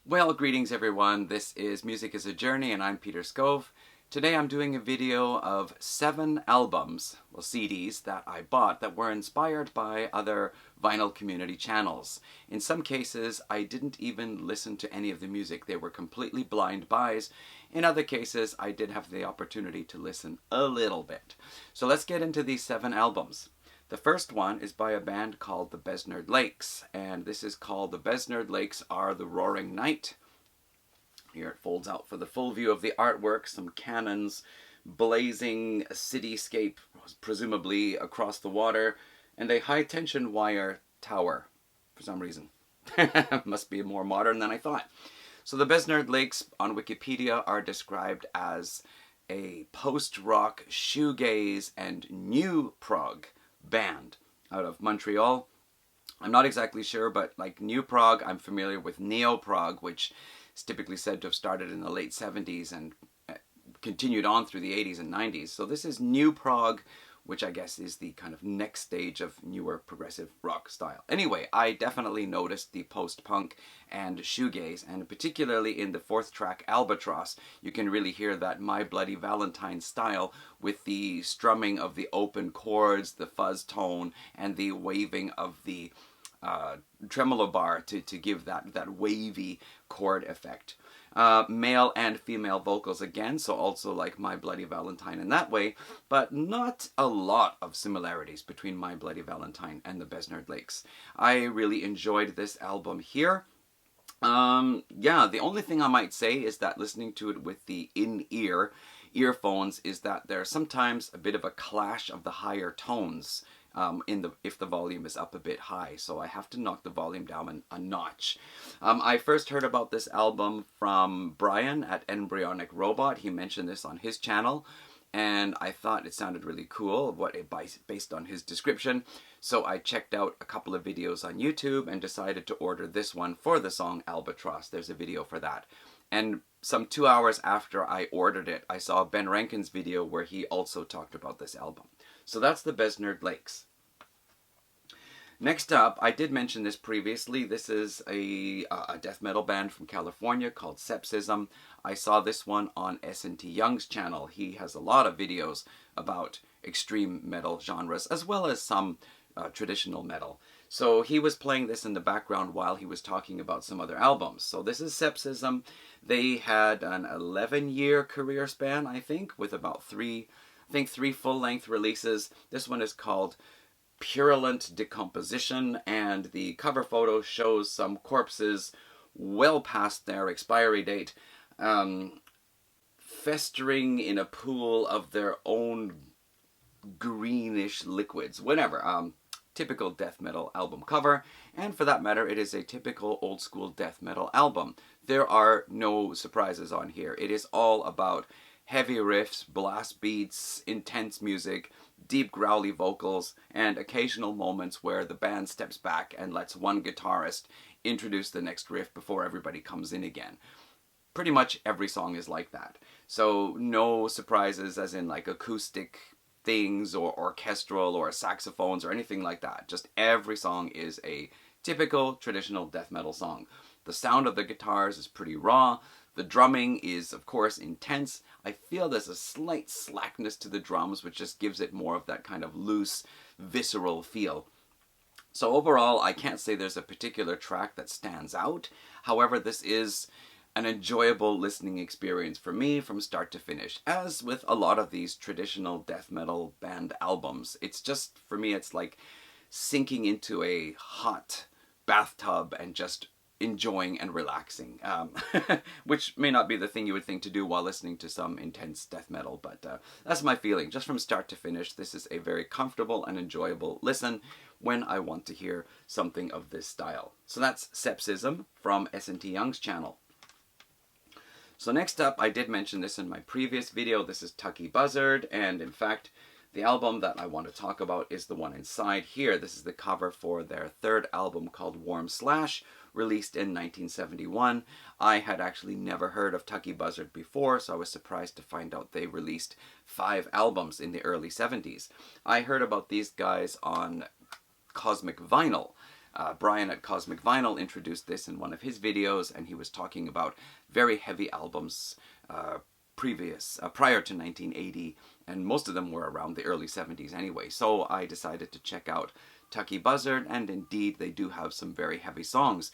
Well, greetings everyone. This is Music is a Journey and I'm Peter Scove. Today I'm doing a video of 7 albums, well CDs, that I bought that were inspired by other vinyl community channels. In some cases I didn't even listen to any of the music. They were completely blind buys. In other cases I did have the opportunity to listen a little bit. So let's get into these 7 albums. The first one is by a band called the Besnard Lakes, and this is called The Besnard Lakes Are the Roaring Night. Here it folds out for the full view of the artwork, some cannons, blazing cityscape, presumably across the water, and a high-tension wire tower, for some reason. Must be more modern than I thought. So the Besnard Lakes on Wikipedia are described as a post-rock, shoegaze, and new prog band out of Montreal. I'm not exactly sure, but like new prog, I'm familiar with neo prog, which is typically said to have started in the late 70s and continued on through the 80s and 90s. So this is new prog, which I guess is the kind of next stage of newer progressive rock style. Anyway, I definitely noticed the post-punk and shoegaze, and particularly in the 4th track, Albatross, you can really hear that My Bloody Valentine style with the strumming of the open chords, the fuzz tone, and the waving of the tremolo bar to give that wavy chord effect. Male and female vocals again, so also like My Bloody Valentine in that way, but not a lot of similarities between My Bloody Valentine and the Besnard Lakes. I really enjoyed this album here. Yeah, the only thing I might say is that listening to it with the in-ear earphones is that there's sometimes a bit of a clash of the higher tones if the volume is up a bit high, so I have to knock the volume down a notch. I first heard about this album from Brian at Embryonic Robot. He mentioned this on his channel, and I thought it sounded really cool based on his description. So I checked out a couple of videos on YouTube and decided to order this one for the song Albatross. There's a video for that. And some 2 hours after I ordered it, I saw Ben Rankin's video where he also talked about this album. So that's the Besnard Lakes. Next up, I did mention this previously, this is a death metal band from California called Sepsism. I saw this one on S&T Young's channel. He has a lot of videos about extreme metal genres, as well as some traditional metal. So he was playing this in the background while he was talking about some other albums. So this is Sepsism. They had an 11-year career span, I think, with about three full-length releases. This one is called Purulent Decomposition, and the cover photo shows some corpses well past their expiry date, festering in a pool of their own greenish liquids. Whatever. Typical death metal album cover, and for that matter, it is a typical old school death metal album. There are no surprises on here. It is all about heavy riffs, blast beats, intense music, deep growly vocals, and occasional moments where the band steps back and lets one guitarist introduce the next riff before everybody comes in again. Pretty much every song is like that. So no surprises as in like acoustic things or orchestral or saxophones or anything like that. Just every song is a typical traditional death metal song. The sound of the guitars is pretty raw. The drumming is, of course, intense. I feel there's a slight slackness to the drums, which just gives it more of that kind of loose, visceral feel. So overall, I can't say there's a particular track that stands out. However, this is an enjoyable listening experience for me from start to finish. As with a lot of these traditional death metal band albums, it's just, for me, it's like sinking into a hot bathtub and just enjoying and relaxing, which may not be the thing you would think to do while listening to some intense death metal, but that's my feeling. Just from start to finish, this is a very comfortable and enjoyable listen when I want to hear something of this style. So that's Sepsism from S&T Young's channel. So next up, I did mention this in my previous video, this is Tucky Buzzard, and in fact, the album that I want to talk about is the one inside here. This is the cover for their 3rd album called Warm Slash, released in 1971. I had actually never heard of Tucky Buzzard before, so I was surprised to find out they released 5 albums in the early 70s. I heard about these guys on Cosmic Vinyl, Brian at Cosmic Vinyl introduced this in one of his videos, and he was talking about very heavy albums prior to 1980, and most of them were around the early 70s anyway. So I decided to check out Tucky Buzzard, and indeed they do have some very heavy songs.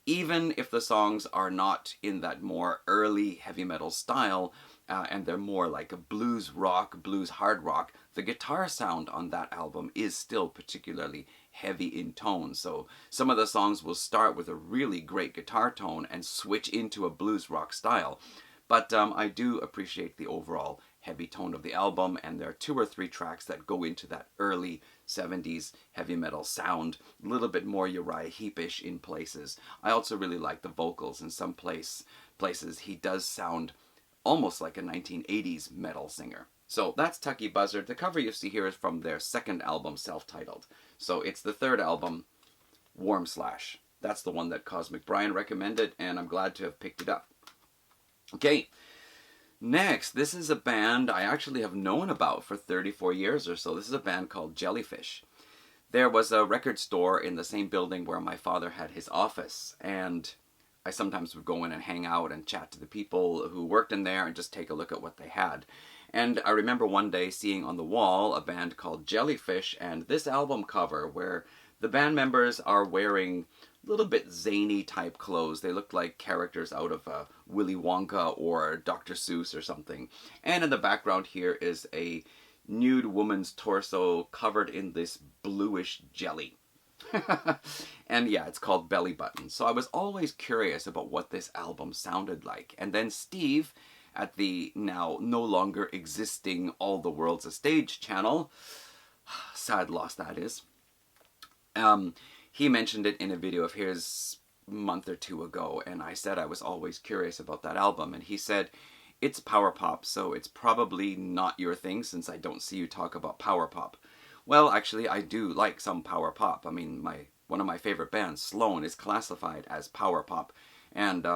Even if the songs are not in that more early heavy metal style, and they're more like a blues rock, blues hard rock, the guitar sound on that album is still particularly heavy in tone. So some of the songs will start with a really great guitar tone and switch into a blues rock style. But I do appreciate the overall heavy tone of the album, and there are 2 or 3 tracks that go into that early 70s heavy metal sound, a little bit more Uriah Heep-ish in places. I also really like the vocals. In some places he does sound almost like a 1980s metal singer. So that's Tucky Buzzard. The cover you see here is from their second album, self-titled. So it's the third album, Warm Slash. That's the one that Cosmic Brian recommended, and I'm glad to have picked it up. Okay, next, this is a band I actually have known about for 34 years or so. This is a band called Jellyfish. There was a record store in the same building where my father had his office, and I sometimes would go in and hang out and chat to the people who worked in there and just take a look at what they had. And I remember one day seeing on the wall a band called Jellyfish, and this album cover where the band members are wearing a little bit zany type clothes. They look like characters out of Willy Wonka or Dr. Seuss or something. And in the background here is a nude woman's torso covered in this bluish jelly. And yeah, it's called Belly Button. So I was always curious about what this album sounded like. And then Steve at the now no longer existing All the World's a Stage channel, sad loss that is, he mentioned it in a video of his a month or 2 ago, and I said I was always curious about that album, and he said, it's power pop, so it's probably not your thing since I don't see you talk about power pop. Well, actually, I do like some power pop. I mean, one of my favorite bands, Sloan, is classified as power pop, and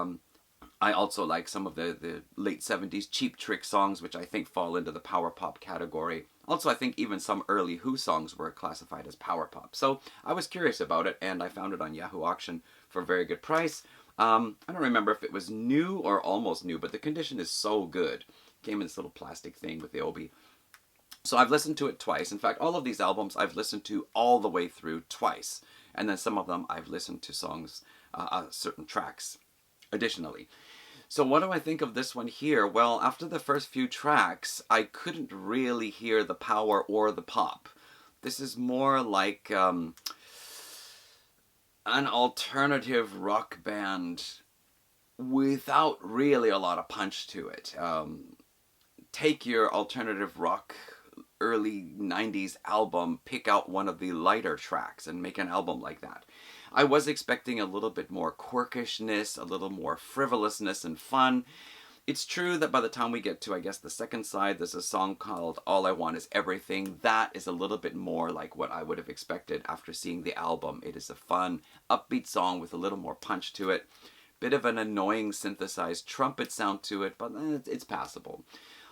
I also like some of the late 70s Cheap Trick songs, which I think fall into the power pop category. Also, I think even some early Who songs were classified as power pop. So I was curious about it, and I found it on Yahoo Auction for a very good price. I don't remember if it was new or almost new, but the condition is so good. It came in this little plastic thing with the obi. So I've listened to it twice. In fact, all of these albums I've listened to all the way through twice. And then some of them I've listened to songs, certain tracks additionally. So what do I think of this one here? Well, after the first few tracks, I couldn't really hear the power or the pop. This is more like an alternative rock band without really a lot of punch to it. Take your alternative rock early 90s album, pick out one of the lighter tracks and make an album like that. I was expecting a little bit more quirkishness, a little more frivolousness and fun. It's true that by the time we get to, I guess, the second side, there's a song called All I Want Is Everything. That is a little bit more like what I would have expected after seeing the album. It is a fun, upbeat song with a little more punch to it. Bit of an annoying synthesized trumpet sound to it, but it's passable.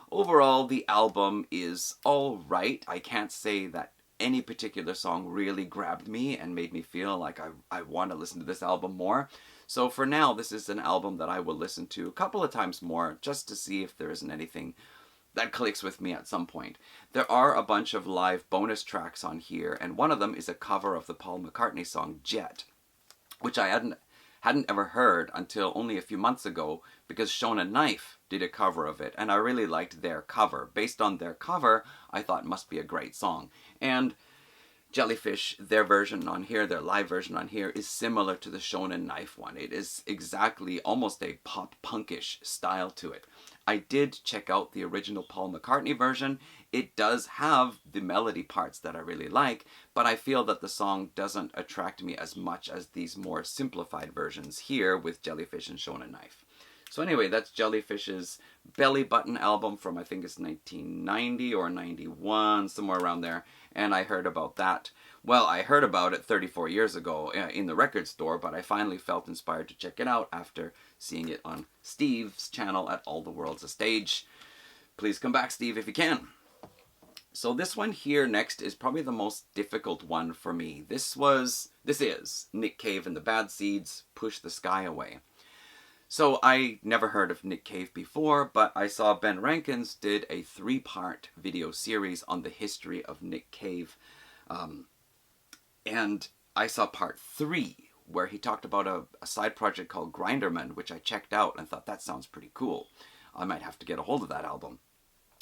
Overall, the album is all right. I can't say that any particular song really grabbed me and made me feel like I want to listen to this album more. So for now, this is an album that I will listen to a couple of times more just to see if there isn't anything that clicks with me at some point. There are a bunch of live bonus tracks on here, and one of them is a cover of the Paul McCartney song Jet, which I hadn't ever heard until only a few months ago because Shonen Knife did a cover of it, and I really liked their cover. Based on their cover, I thought it must be a great song. And Jellyfish, their version on here, their live version on here, is similar to the Shonen Knife one. It is exactly almost a pop-punkish style to it. I did check out the original Paul McCartney version. It does have the melody parts that I really like, but I feel that the song doesn't attract me as much as these more simplified versions here with Jellyfish and Shonen Knife. So anyway, that's Jellyfish's Belly Button album from I think it's 1990 or 91, somewhere around there. And I heard about that. Well, I heard about it 34 years ago in the record store, but I finally felt inspired to check it out after seeing it on Steve's channel at All the World's a Stage. Please come back, Steve, if you can. So this one here next is probably the most difficult one for me. This is Nick Cave and the Bad Seeds, Push the Sky Away. So I never heard of Nick Cave before, but I saw Ben Rankins did a 3-part video series on the history of Nick Cave. And I saw part 3, where he talked about a side project called Grinderman, which I checked out and thought that sounds pretty cool. I might have to get a hold of that album.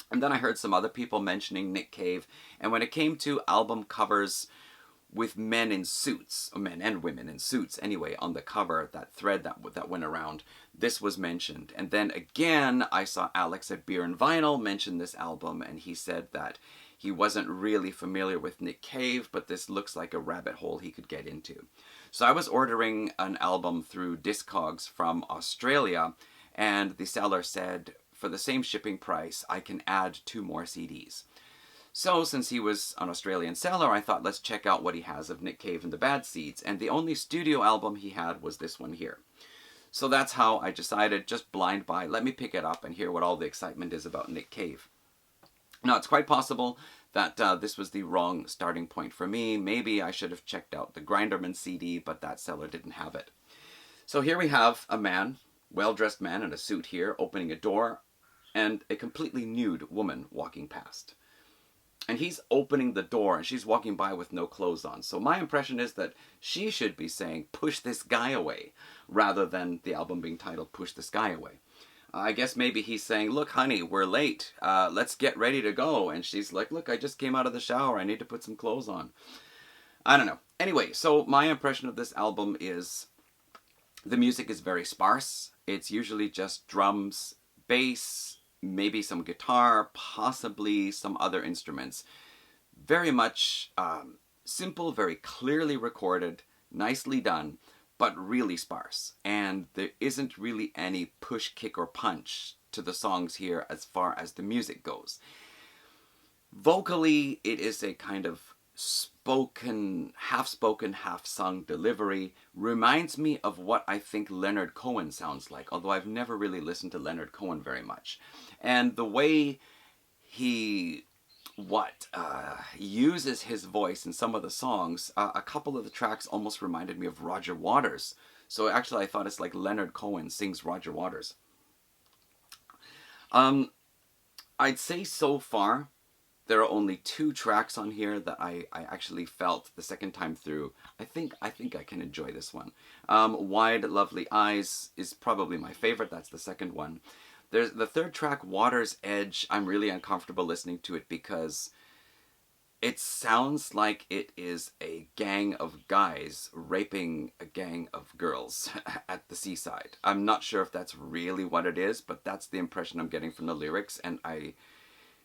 And then I heard some other people mentioning Nick Cave, and when it came to album covers with men in suits, or men and women in suits anyway, on the cover, that thread that went around, this was mentioned. And then again, I saw Alex at Beer and Vinyl mention this album, and he said that he wasn't really familiar with Nick Cave, but this looks like a rabbit hole he could get into. So I was ordering an album through Discogs from Australia, and the seller said, for the same shipping price, I can add 2 more CDs. So since he was an Australian seller, I thought, let's check out what he has of Nick Cave and the Bad Seeds. And the only studio album he had was this one here. So that's how I decided, just blind buy, let me pick it up and hear what all the excitement is about Nick Cave. Now, it's quite possible that this was the wrong starting point for me. Maybe I should have checked out the Grinderman CD, but that seller didn't have it. So here we have a man, well-dressed man in a suit here, opening a door, and a completely nude woman walking past. And he's opening the door, and she's walking by with no clothes on. So my impression is that she should be saying, push this guy away, rather than the album being titled Push This Guy Away. I guess maybe he's saying, look, honey, we're late. Let's get ready to go. And she's like, look, I just came out of the shower. I need to put some clothes on. I don't know. Anyway, so my impression of this album is the music is very sparse. It's usually just drums, bass, maybe some guitar, possibly some other instruments. Very much simple, very clearly recorded, nicely done, but really sparse. And there isn't really any push, kick, or punch to the songs here as far as the music goes. Vocally, it is a kind of spoken, half-sung delivery. Reminds me of what I think Leonard Cohen sounds like, although I've never really listened to Leonard Cohen very much. And the way he uses his voice in some of the songs, a couple of the tracks almost reminded me of Roger Waters. So actually I thought it's like Leonard Cohen sings Roger Waters. I'd say so far there are only 2 tracks on here that I actually felt the second time through. I think I can enjoy this one. Wide Lovely Eyes is probably my favorite. That's the second one. There's the third track, Water's Edge. I'm really uncomfortable listening to it because it sounds like it is a gang of guys raping a gang of girls at the seaside. I'm not sure if that's really what it is, but that's the impression I'm getting from the lyrics, and I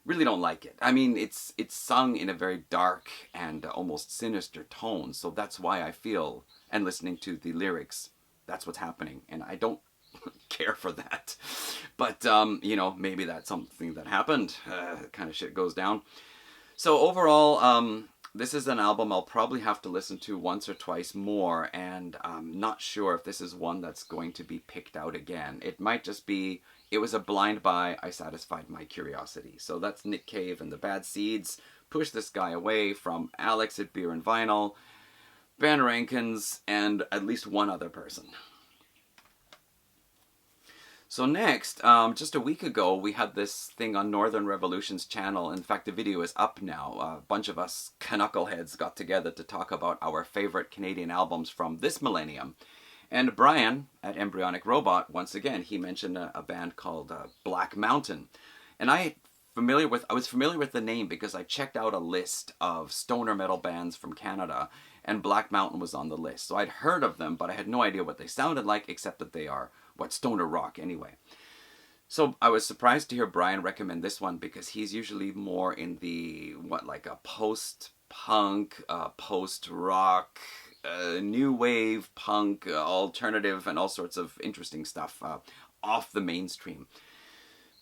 really don't like it. I mean, it's sung in a very dark and almost sinister tone, so that's why I feel, and listening to the lyrics, that's what's happening, and I don't care for that. But, you know, maybe that's something that happened. Kind of shit goes down. So overall, this is an album I'll probably have to listen to once or twice more, and I'm not sure if this is one that's going to be picked out again. It might just be, it was a blind buy, I satisfied my curiosity. So that's Nick Cave and the Bad Seeds, Push This Guy Away, from Alex at Beer and Vinyl, Ben Rankins, and at least one other person. So next, just a week ago, we had this thing on Northern Revolution's channel. In fact, the video is up now. A bunch of us knuckleheads got together to talk about our favorite Canadian albums from this millennium. And Brian at Embryonic Robot, once again, he mentioned a band called Black Mountain. And I was familiar with the name because I checked out a list of stoner metal bands from Canada, and Black Mountain was on the list. So I'd heard of them, but I had no idea what they sounded like, except that they are, stoner rock anyway. So I was surprised to hear Brian recommend this one because he's usually more in the, like a post-punk, post-rock, new wave, punk, alternative, and all sorts of interesting stuff off the mainstream.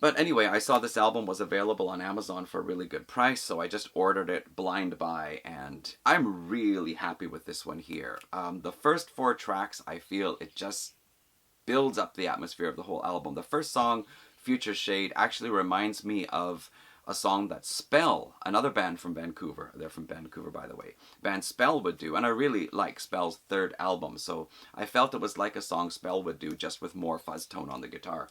But anyway, I saw this album was available on Amazon for a really good price, so I just ordered it blind buy, and I'm really happy with this one here. The first 4 tracks, I feel it just builds up the atmosphere of the whole album. The first song, Future Shade, actually reminds me of a song that Spell, another band from Vancouver, they're from Vancouver by the way, band Spell would do. And I really like Spell's third album, so I felt it was like a song Spell would do, just with more fuzz tone on the guitar.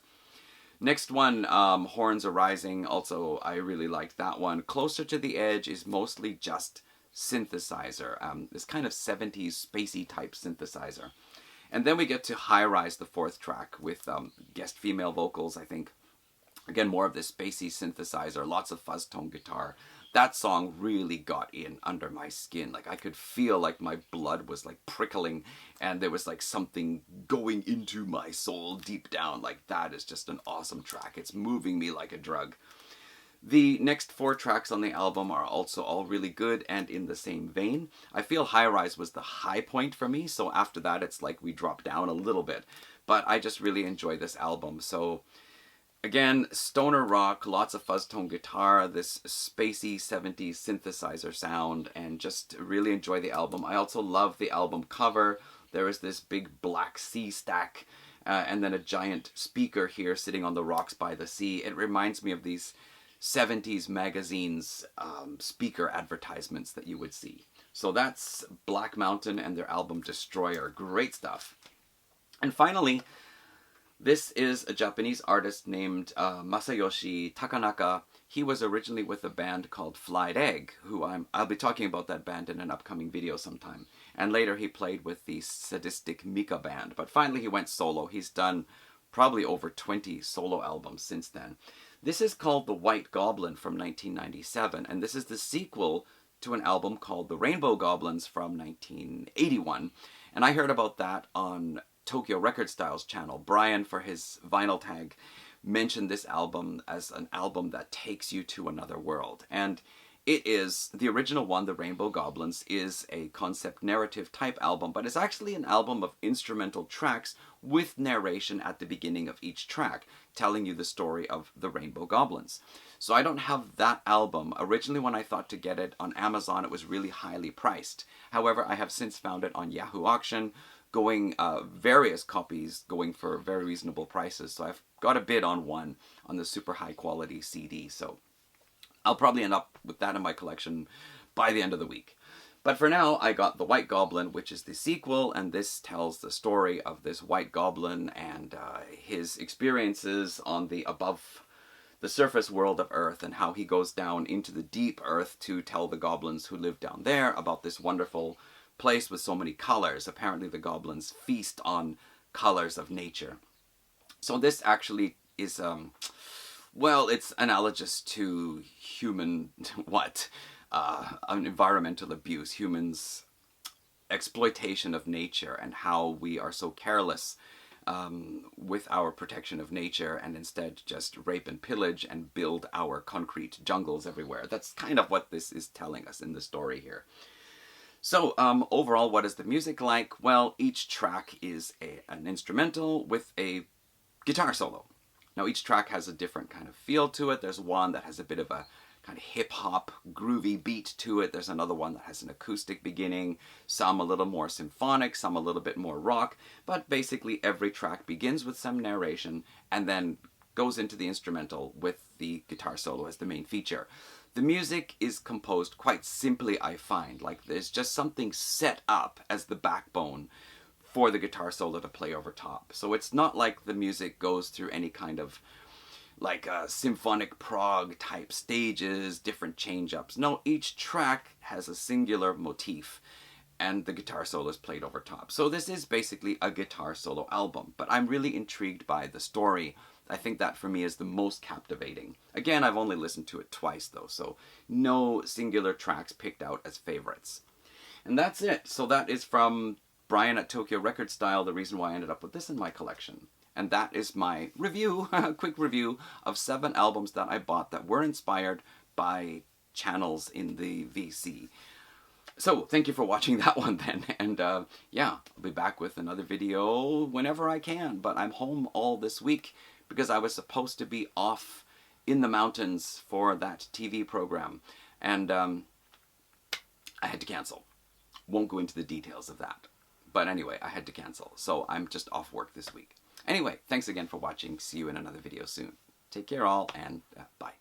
Next one, Horns Arising, also I really liked that one. Closer to the Edge is mostly just synthesizer, this kind of 70s spacey type synthesizer. And then we get to High Rise, the fourth track, with guest female vocals, I think. Again, more of this spacey synthesizer, lots of fuzz tone guitar. That song really got in under my skin. Like, I could feel like my blood was like prickling, and there was like something going into my soul deep down. Like, that is just an awesome track. It's moving me like a drug. The next 4 tracks on the album are also all really good and in the same vein. I feel High Rise was the high point for me, so after that it's like we drop down a little bit. But I just really enjoy this album. So again, stoner rock, lots of fuzz tone guitar, this spacey 70s synthesizer sound, and just really enjoy the album. I also love the album cover. There is this big black sea stack and then a giant speaker here sitting on the rocks by the sea. It reminds me of these 70s magazines speaker advertisements that you would see. So that's Black Mountain and their album Destroyer. Great stuff. And finally, this is a Japanese artist named Masayoshi Takanaka. He was originally with a band called Flight Egg, who I'll be talking about that band in an upcoming video sometime. And later he played with the Sadistic Mika band. But finally he went solo. He's done probably over 20 solo albums since then. This is called The White Goblin from 1997, and this is the sequel to an album called The Rainbow Goblins from 1981. And I heard about that on Tokyo Record Style's channel. Brian, for his vinyl tag, mentioned this album as an album that takes you to another world. And it is, the original one, The Rainbow Goblins, is a concept narrative type album, but it's actually an album of instrumental tracks with narration at the beginning of each track, telling you the story of the Rainbow Goblins. So I don't have that album. Originally, when I thought to get it on Amazon, it was really highly priced. However, I have since found it on Yahoo Auction, going various copies going for very reasonable prices. So I've got a bid on one on the super high quality CD. So I'll probably end up with that in my collection by the end of the week. But for now, I got The White Goblin, which is the sequel, and this tells the story of this White Goblin and his experiences on the above the surface world of Earth, and how he goes down into the deep Earth to tell the goblins who live down there about this wonderful place with so many colors. Apparently the goblins feast on colors of nature. So this actually is well, it's analogous to human, environmental abuse, humans' exploitation of nature, and how we are so careless with our protection of nature, and instead just rape and pillage and build our concrete jungles everywhere. That's kind of what this is telling us in the story here. So overall, what is the music like? Well, each track is an instrumental with a guitar solo. Now each track has a different kind of feel to it. There's one that has a bit of a kind of hip-hop groovy beat to it. There's another one that has an acoustic beginning, some a little more symphonic, some a little bit more rock, but basically every track begins with some narration and then goes into the instrumental with the guitar solo as the main feature. The music is composed quite simply, I find. Like, there's just something set up as the backbone for the guitar solo to play over top. So it's not like the music goes through any kind of like symphonic prog type stages, different change-ups. No, each track has a singular motif and the guitar solo is played over top. So this is basically a guitar solo album, but I'm really intrigued by the story. I think that for me is the most captivating. Again, I've only listened to it twice though, so no singular tracks picked out as favorites. And that's it. So that is from Brian at Tokyo Record Style, the reason why I ended up with this in my collection. And that is my review, a quick review of 7 albums that I bought that were inspired by channels in the VC. So, thank you for watching that one then, and yeah, I'll be back with another video whenever I can, but I'm home all this week because I was supposed to be off in the mountains for that TV program, and I had to cancel. Won't go into the details of that, but anyway, I had to cancel, so I'm just off work this week. Anyway, thanks again for watching. See you in another video soon. Take care all, and bye.